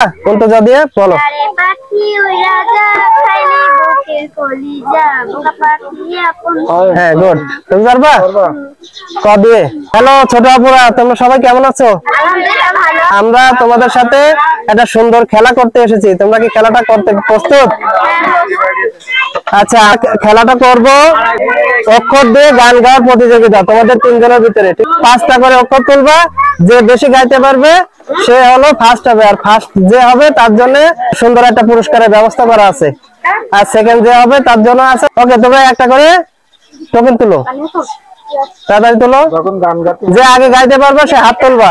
কোনটা যা দিয়ে বলো। হ্যাঁ গুড, তুমি পারবা ক দিয়ে। হ্যালো ছোট আপুরা, তোমরা সবাই কেমন আছো? আমরা তোমাদের সাথে একটা সুন্দর খেলা করতে এসেছি। তোমরা কি খেলাটা করতে প্রস্তুত? আচ্ছা, খেলাটা করব অক্ষর দিয়ে গান গাওয়ার প্রতিযোগিতা। তোমাদের তিনজনের ভিতরে 5টা করে অক্ষর তুলবা, যে বেশি গাইতে পারবে সে হলো ফার্স্ট হবে, আর ফার্স্ট যে হবে তার জন্য সুন্দর একটা পুরস্কারের ব্যবস্থা করা আছে, আর সেকেন্ড যে হবে তার জন্য আছে। ওকে, তোমরা একটা করে টোকেন তুলো, তাড়াতাড়ি তুলো। যে আগে গাইতে পারবে সে হাত তুলবা।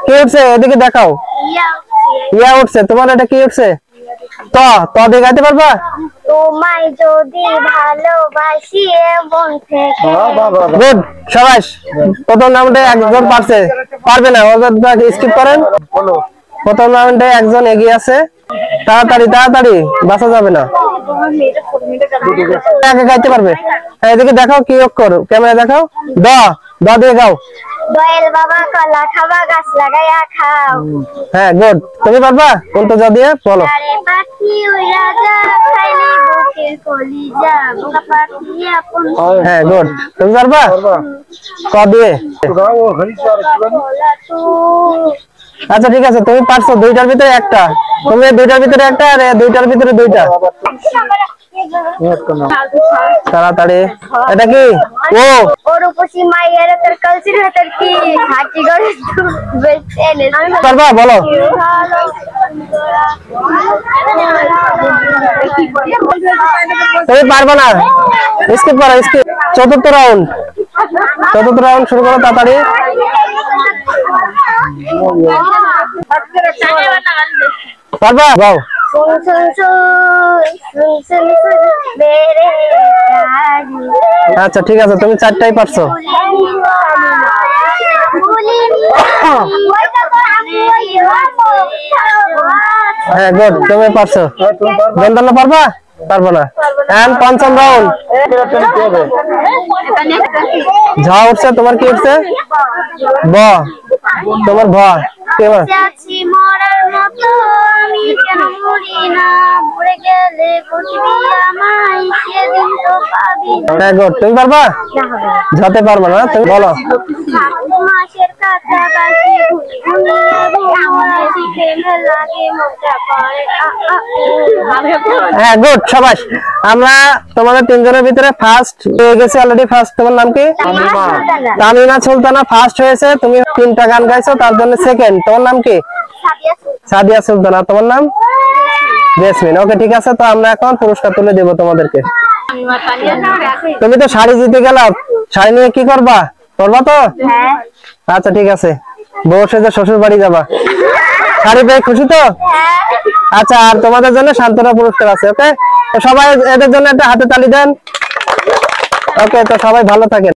কি উঠছে এদিকে দেখাও। ইয়া উঠছে, তোমার এটা কি উঠছে? ত দিয়ে গাইতে পারবা? তোমায় যদি ভালোবাসি মন থেকে। গুড, শাবাশ। প্রথম রাউন্ডে একজন পারবে না, ওদের স্কিপ করেন। প্রথম রাউন্ডে একজন এগিয়ে আছে। তাড়াতাড়ি তাড়াতাড়ি, বাঁচা যাবে না। আগে গাইতে পারবে। এদিকে দেখাও কি অক্ষর, ক্যামেরা দেখাও। দ দিয়ে গাও। দয়াল বাবা কলা খাবা গাছ লাগাইয়া খাও। হ্যাঁ গুড, তুমি পারবা কোনটা যা দিয়ে বলো। আরে পাখি উড়া যা খাইলি বুকের কলিজা বোকা পাখি আপন। হ্যাঁ গুড, তুমি পারবা ক দিয়ে। আচ্ছা ঠিক আছে, তুমি পারছো। দুইটার ভিতরে একটা, তুমি দুইটার ভিতরে একটা, আর দুইটার ভিতরে দুইটা। তাড়াতাড়ি, এটা কি? ও ওরূপসী মায়ের তোর কলসির ভেতর কি হাঁটি গড়ে বেচেনে। পারবা বলো। তুমি পারবা না, স্কিপ করো, স্কিপ। চতুর্থ রাউন্ড শুরু করো তাড়াতাড়ি। পারবা বাও। আচ্ছা ঠিক আছে, তুমি 4টাই পারছো। হ্যাঁ গুড, তুমি পারছো। গন্ডালা পারবা? পারবো না। এন্ড পঞ্চম রাউন্ড। ঝা উঠছে, তোমার কি উঠছে? ব, তোমার ভ। যাচ্ছি মরার মতো আমি কেন মরি না, মরে গেলে বুঝবি আমায় সেদিন তো পাবি না। হ্যাঁ গুড, তুমি পারবা? ঝাতে পারবা না, তুমি বলো। মাসের কাছাকাছি লাগে মজা করে। হ্যাঁ গুড, শাবাশ। আমরা তোমাদের তিনজনের ভিতরে ফার্স্ট হয়ে গেছে অলরেডি। ফার্স্ট তোমার নাম কি? তামিমা সুলতানা ফার্স্ট হয়েছে। তুমি 3টা গান গাইছো, তার জন্য সেকেন্ড। তোমার নাম কি? সাদিয়া সুলতানা। তোমার নাম? জেসমিন। ওকে ঠিক আছে, তো আমরা এখন পুরস্কার তুলে দেব তোমাদেরকে। তুমি তো শাড়ি জিতে গেলা, শাড়ি নিয়ে কি করবা? করবা তো? আচ্ছা ঠিক আছে, বউ সেজে শ্বশুর বাড়ি যাবা। শাড়ি পেয়ে খুশি তো? আচ্ছা, আর তোমাদের জন্য সান্ত্বনা পুরস্কার আছে। ওকে, তো সবাই এদের জন্য একটা হাতে তালি দেন। ওকে, তো সবাই ভালো থাকেন।